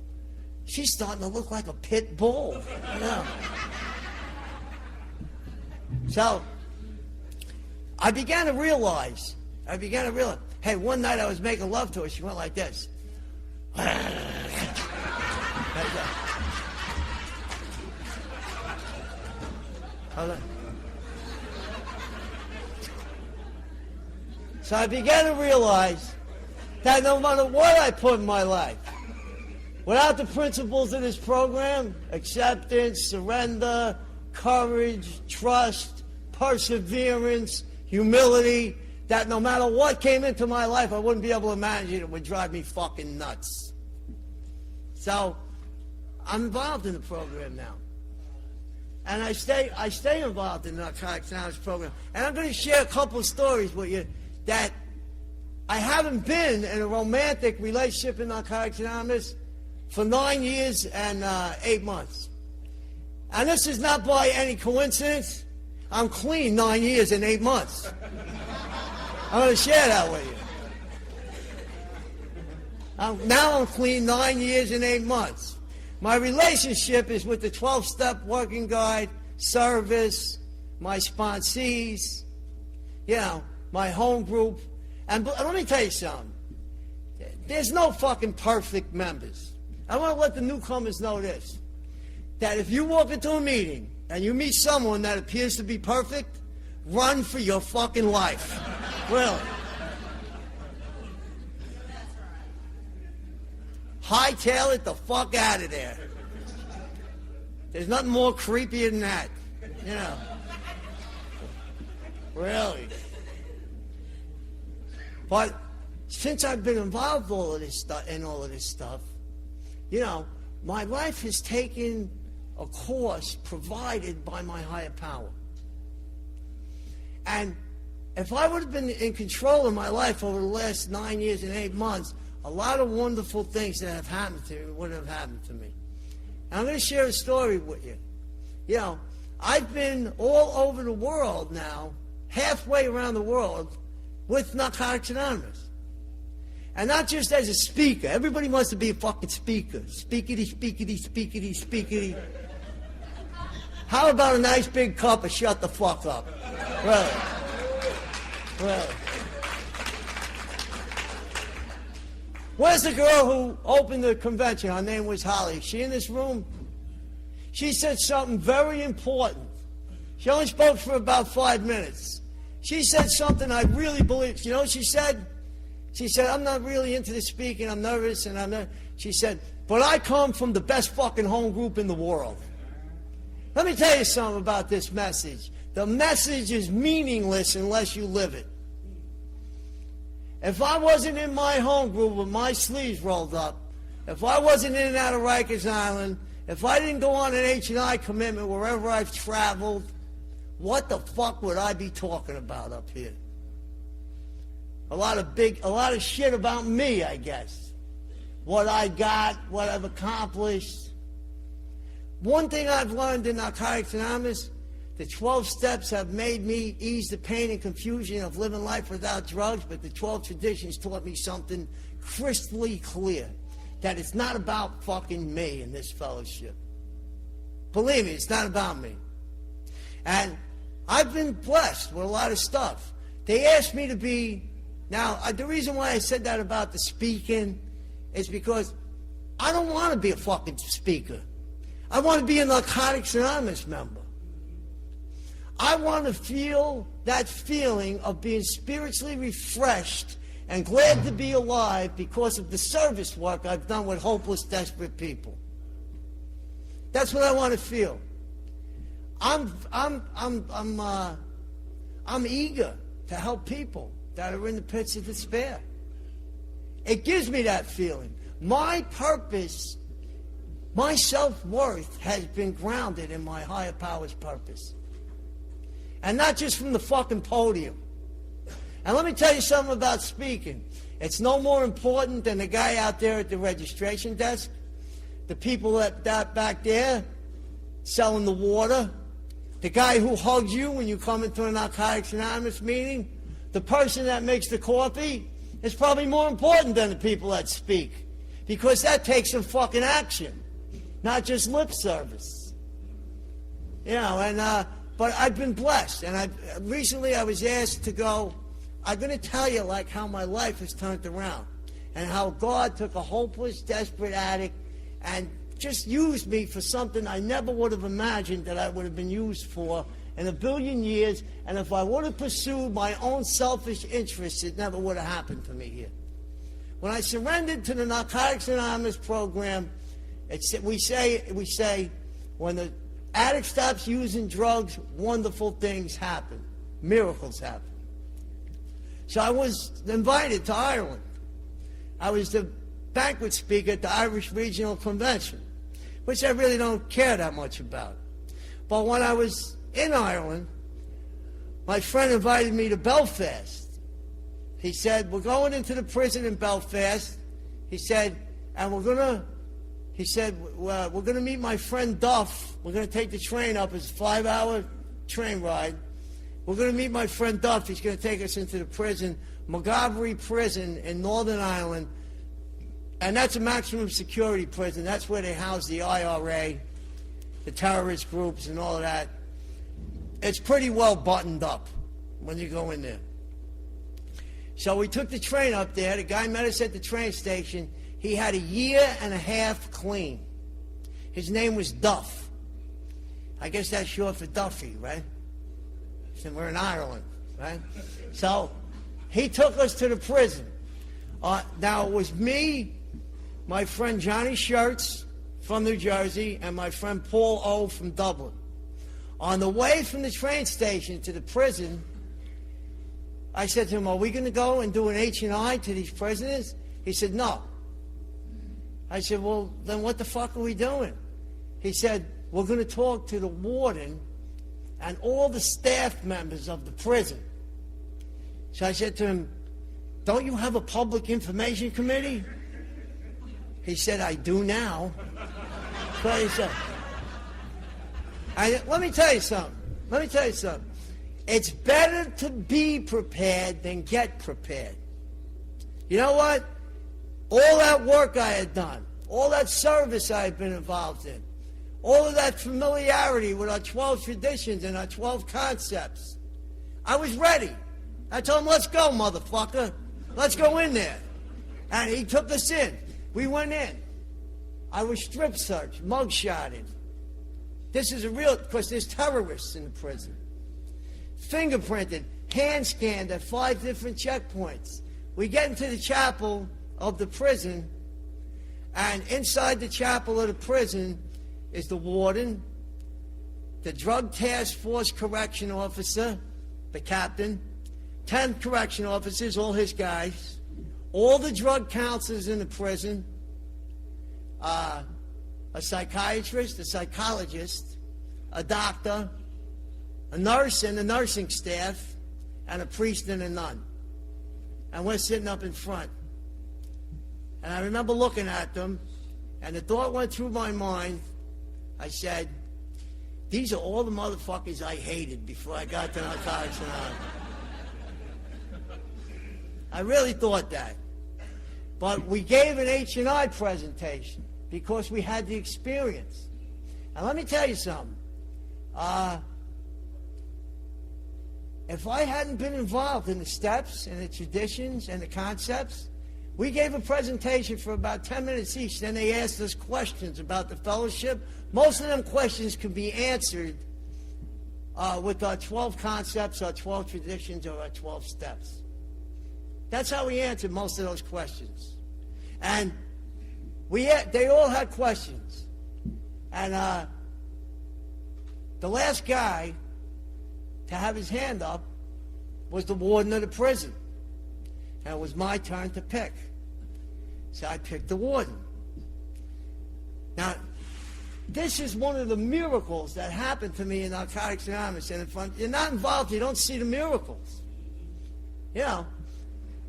she's starting to look like a pit bull. You know? So I began to realize, hey, one night I was making love to her, she went like this. Like that. So I began to realize that no matter what I put in my life, without the principles of this program, acceptance, surrender, courage, trust, perseverance, humility, that no matter what came into my life, I wouldn't be able to manage it. It would drive me fucking nuts. So I'm involved in the program now. And I stay involved in the Narcotics Anonymous program. And I'm going to share a couple of stories with you that I haven't been in a romantic relationship in Narcotics Anonymous for 9 years and 8 months. And this is not by any coincidence. I'm clean 9 years and 8 months. I'm going to share that with you. Now I'm clean 9 years and 8 months. My relationship is with the 12-step working guide, service, my sponsees, you know, my home group. And let me tell you something. There's no fucking perfect members. I want to let the newcomers know this. That if you walk into a meeting and you meet someone that appears to be perfect, run for your fucking life. Really. Hightail it the fuck out of there. There's nothing more creepy than that. You know. Really. But since I've been involved in all of this stuff, you know, my life has taken a course provided by my higher power. And if I would have been in control of my life over the last 9 years and 8 months, a lot of wonderful things that have happened to me wouldn't have happened to me. And I'm going to share a story with you. You know, I've been all over the world now, halfway around the world, with Narcotics Anonymous. And not just as a speaker. Everybody wants to be a fucking speaker. Speakity, speakity, speakity, speakity. How about a nice big cup of shut the fuck up? Really. Really. Where's the girl who opened the convention? Her name was Holly. Is she in this room? She said something very important. She only spoke for about 5 minutes. She said something I really believe. You know what she said? She said, I'm not really into the speaking. I'm nervous, and I'm not. She said, but I come from the best fucking home group in the world. Let me tell you something about this message. The message is meaningless unless you live it. If I wasn't in my home group with my sleeves rolled up, if I wasn't in and out of Rikers Island, if I didn't go on an H&I commitment wherever I've traveled, what the fuck would I be talking about up here? A lot of shit about me, I guess. What I got, what I've accomplished. One thing I've learned in Narcotics Anonymous, the 12 steps have made me ease the pain and confusion of living life without drugs, but the 12 traditions taught me something crystally clear, that it's not about fucking me in this fellowship. Believe me, it's not about me. And I've been blessed with a lot of stuff. They asked me to be, now the reason why I said that about the speaking is because I don't want to be a fucking speaker. I want to be a Narcotics Anonymous member. I want to feel that feeling of being spiritually refreshed and glad to be alive because of the service work I've done with hopeless, desperate people. That's what I want to feel. I'm eager to help people that are in the pits of despair. It gives me that feeling. My purpose, my self-worth has been grounded in my higher power's purpose. And not just from the fucking podium. And let me tell you something about speaking. It's no more important than the guy out there at the registration desk, the people that back there selling the water, the guy who hugs you when you come into a Narcotics Anonymous meeting, the person that makes the coffee is probably more important than the people that speak, because that takes some fucking action, not just lip service. You know, and but I've been blessed, and recently I was asked to go. I'm going to tell you like how my life has turned around, and how God took a hopeless, desperate addict and just used me for something I never would have imagined that I would have been used for in a billion years. And if I would have pursued my own selfish interests, it never would have happened to me here. When I surrendered to the Narcotics Anonymous program, we say when the addict stops using drugs, wonderful things happen. Miracles happen. So I was invited to Ireland. I was the banquet speaker at the Irish Regional Convention, which I really don't care that much about. But when I was in Ireland, my friend invited me to Belfast. He said, we're going into the prison in Belfast. He said, and we're going to meet my friend Duff. We're going to take the train up. It's a 5-hour train ride. We're going to meet my friend Duff. He's going to take us into the prison, Montgomery Prison in Northern Ireland. And that's a maximum security prison. That's where they house the IRA, the terrorist groups and all of that. It's pretty well buttoned up when you go in there. So we took the train up there. The guy met us at the train station. He had 1.5 years clean. His name was Duff. I guess that's short for Duffy, right? So we're in Ireland, right? So he took us to the prison. Now it was me, my friend Johnny Schertz from New Jersey, and my friend Paul O from Dublin. On the way from the train station to the prison, I said to him, are we going to go and do an H&I to these prisoners? He said, no. I said, well, then what the fuck are we doing? He said, we're going to talk to the warden and all the staff members of the prison. So I said to him, don't you have a public information committee? He said, I do now. So he said, let me tell you something. It's better to be prepared than get prepared. You know what? All that work I had done, all that service I had been involved in, all of that familiarity with our 12 traditions and our 12 concepts, I was ready. I told him, let's go, motherfucker. Let's go in there. And he took us in. We went in. I was strip searched, mugshotted. This is a real, because there's terrorists in the prison. Fingerprinted, hand scanned at 5 different checkpoints. We get into the chapel of the prison, and inside the chapel of the prison is the warden, the drug task force correction officer, the captain, 10 correction officers, all his guys, all the drug counselors in the prison, a psychiatrist, a psychologist, a doctor, a nurse and the nursing staff, and a priest and a nun. And we're sitting up in front. And I remember looking at them, and the thought went through my mind. I said, these are all the motherfuckers I hated before I got to Narcotics Anonymous. I really thought that. But we gave an H&I presentation because we had the experience. And let me tell you something. If I hadn't been involved in the steps and the traditions and the concepts, we gave a presentation for about 10 minutes each. Then they asked us questions about the fellowship. Most of them questions could be answered with our 12 concepts, our 12 traditions, or our 12 steps. That's how we answered most of those questions. And they all had questions. And the last guy to have his hand up was the warden of the prison. And it was my turn to pick. So I picked the warden. Now, this is one of the miracles that happened to me in Narcotics Anonymous. And if you're not involved, you don't see the miracles. You know,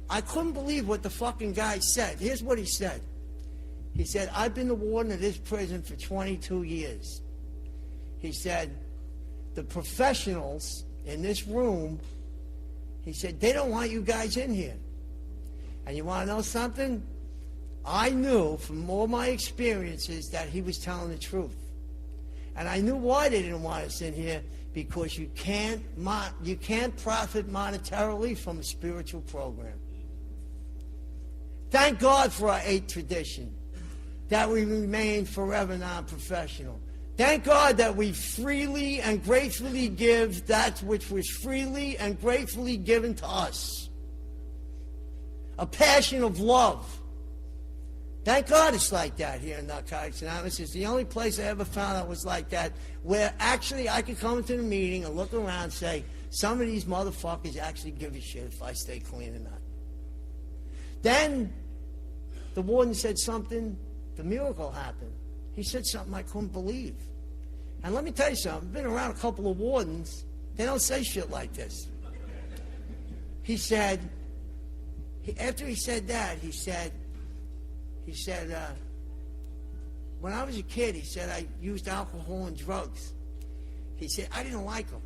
I couldn't believe what the fucking guy said. Here's what he said. He said, I've been the warden of this prison for 22 years. He said, the professionals in this room, he said, they don't want you guys in here. And you want to know something? I knew from all my experiences that he was telling the truth. And I knew why they didn't want us in here, because you can't profit monetarily from a spiritual program. Thank God for our 8th tradition, that we remain forever non-professional. Thank God that we freely and gratefully give that which was freely and gratefully given to us. A passion of love. Thank God it's like that here in Narcotics Anonymous. It's the only place I ever found that was like that, where actually I could come into the meeting and look around and say, some of these motherfuckers actually give a shit if I stay clean or not. Then the warden said something, the miracle happened. He said something I couldn't believe. And let me tell you something, I've been around a couple of wardens, they don't say shit like this. He said, after he said that, he said, when I was a kid, he said, I used alcohol and drugs. He said, I didn't like them.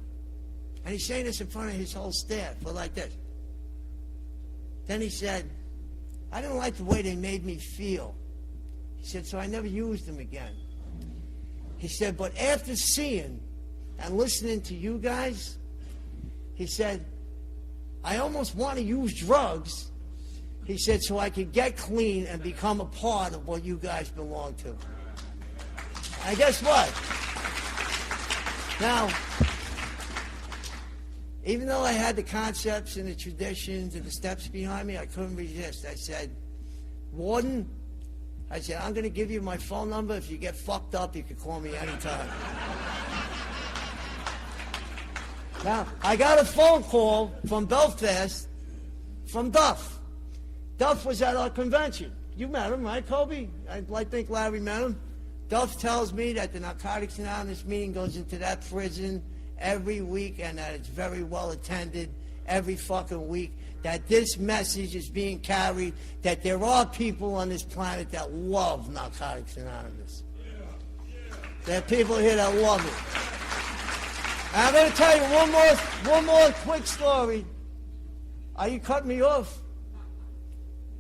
And he's saying this in front of his whole staff, but like this. Then he said, I didn't like the way they made me feel. He said, so I never used them again. He said, but after seeing and listening to you guys, he said, I almost want to use drugs. He said, so I could get clean and become a part of what you guys belong to. And guess what? Now, even though I had the concepts and the traditions and the steps behind me, I couldn't resist. I said, warden, I said, I'm going to give you my phone number. If you get fucked up, you can call me anytime. Now, I got a phone call from Belfast from Duff. Duff was at our convention. You met him, right, Kobe? I think Larry met him. Duff tells me that the Narcotics Anonymous meeting goes into that prison every week and that it's very well attended every fucking week, that this message is being carried, that there are people on this planet that love Narcotics Anonymous. There are people here that love it. And I'm going to tell you one more quick story. Are you cutting me off?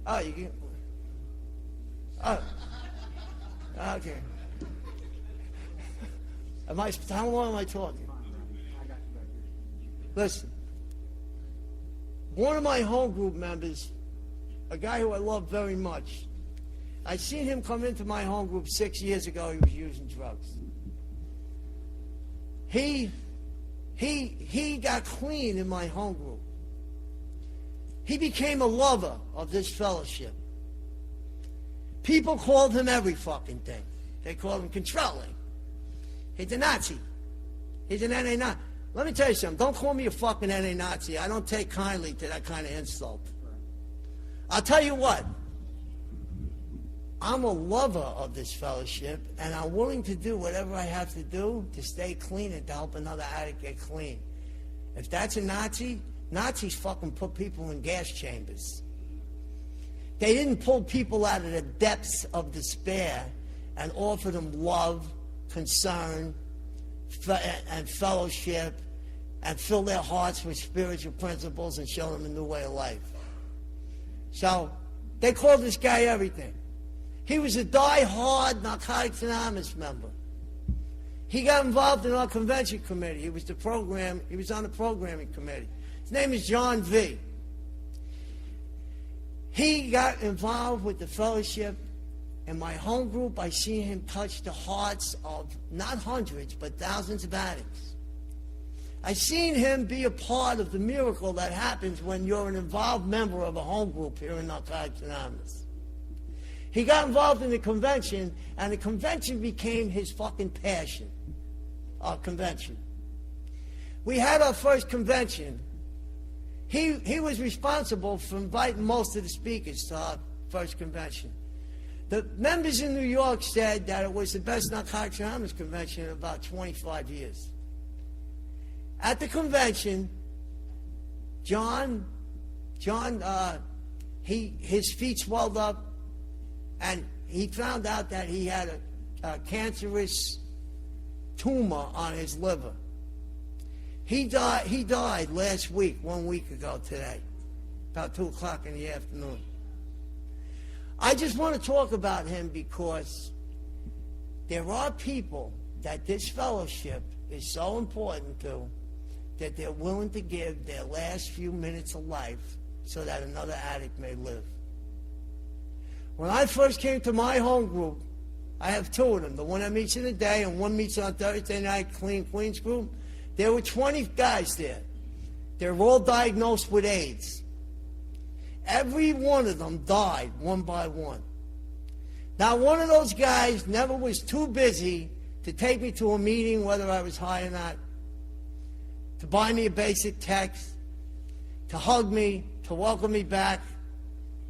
Oh, you can. Oh. Okay. How long am I talking? Listen. One of my home group members a guy who I love very much. I seen him come into my home group 6 years ago. He was using drugs. He got clean in my home group. He became a lover of this fellowship. People called him every fucking thing. They called him controlling. He's a Nazi. He's an NA Nazi. Let me tell you something. Don't call me a fucking NA Nazi. I don't take kindly to that kind of insult. I'll tell you what. I'm a lover of this fellowship, and I'm willing to do whatever I have to do to stay clean and to help another addict get clean. If that's a Nazi, Nazis fucking put people in gas chambers. They didn't pull people out of the depths of despair and offer them love, concern, and fellowship, and fill their hearts with spiritual principles and show them a new way of life. So they called this guy everything. He was a die-hard Narcotics Anonymous member. He got involved in our convention committee. He was on the programming committee. His name is John V. He got involved with the fellowship. In my home group, I seen him touch the hearts of not hundreds, but thousands of addicts. I seen him be a part of the miracle that happens when you're an involved member of a home group here in Narcotics Anonymous. He got involved in the convention, and the convention became his fucking passion, our convention. We had our first convention. He was responsible for inviting most of the speakers to our first convention. The members in New York said that it was the best Narcotics Anonymous convention in about 25 years. At the convention, his feet swelled up, and he found out that he had a cancerous tumor on his liver. He died last week, 1 week ago today, about 2 o'clock in the afternoon. I just want to talk about him because there are people that this fellowship is so important to that they're willing to give their last few minutes of life so that another addict may live. When I first came to my home group, I have two of them, the one that meets in the day and one meets on Thursday night, Clean Queens group. There were 20 guys there. They're all diagnosed with AIDS. Every one of them died one by one. Now, one of those guys never was too busy to take me to a meeting, whether I was high or not, to buy me a basic text, to hug me, to welcome me back.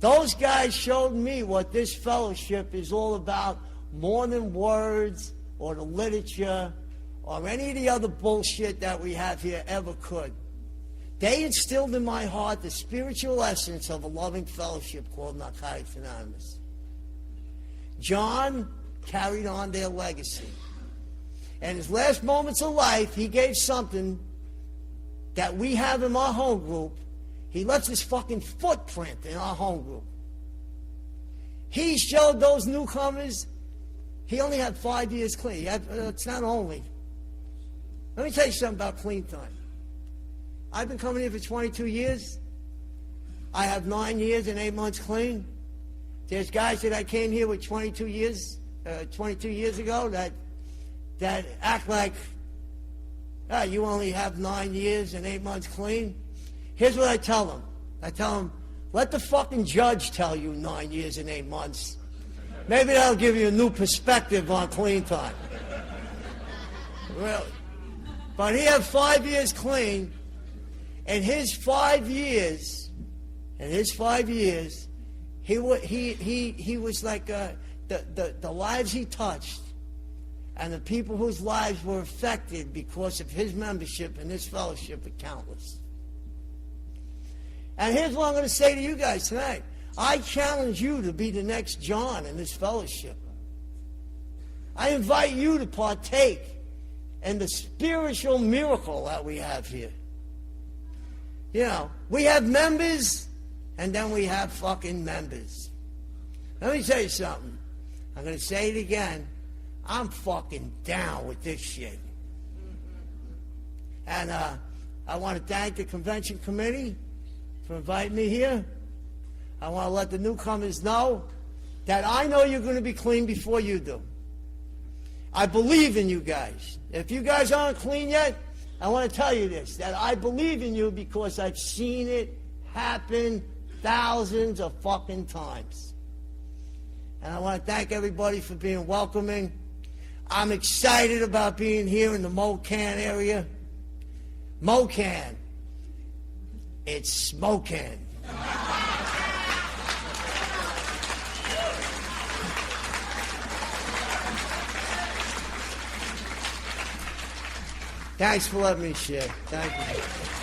Those guys showed me what this fellowship is all about, more than words or the literature or any of the other bullshit that we have here ever could. They instilled in my heart the spiritual essence of a loving fellowship called Narcotics Anonymous. John carried on their legacy. In his last moments of life, he gave something that we have in our home group. He left his fucking footprint in our home group. He showed those newcomers, he only had 5 years clean. It's not only. Let me tell you something about clean time. I've been coming here for 22 years. I have 9 years and 8 months clean. There's guys that I came here with 22 years ago that act like, you only have 9 years and 8 months clean. Here's what I tell them. I tell them, let the fucking judge tell you 9 years and 8 months. Maybe that'll give you a new perspective on clean time. Really. But he had 5 years clean. In his 5 years, he was like the lives he touched and the people whose lives were affected because of his membership in this fellowship are countless. And here's what I'm going to say to you guys tonight. I challenge you to be the next John in this fellowship. I invite you to partake in the spiritual miracle that we have here. You know, we have members, and then we have fucking members. Let me tell you something. I'm going to say it again. I'm fucking down with this shit. And I want to thank the convention committee for inviting me here. I want to let the newcomers know that I know you're going to be clean before you do. I believe in you guys. If you guys aren't clean yet, I want to tell you this, that I believe in you because I've seen it happen thousands of fucking times. And I want to thank everybody for being welcoming. I'm excited about being here in the Mocan area. Mocan. It's smoking. Thanks for letting me share. Thank you.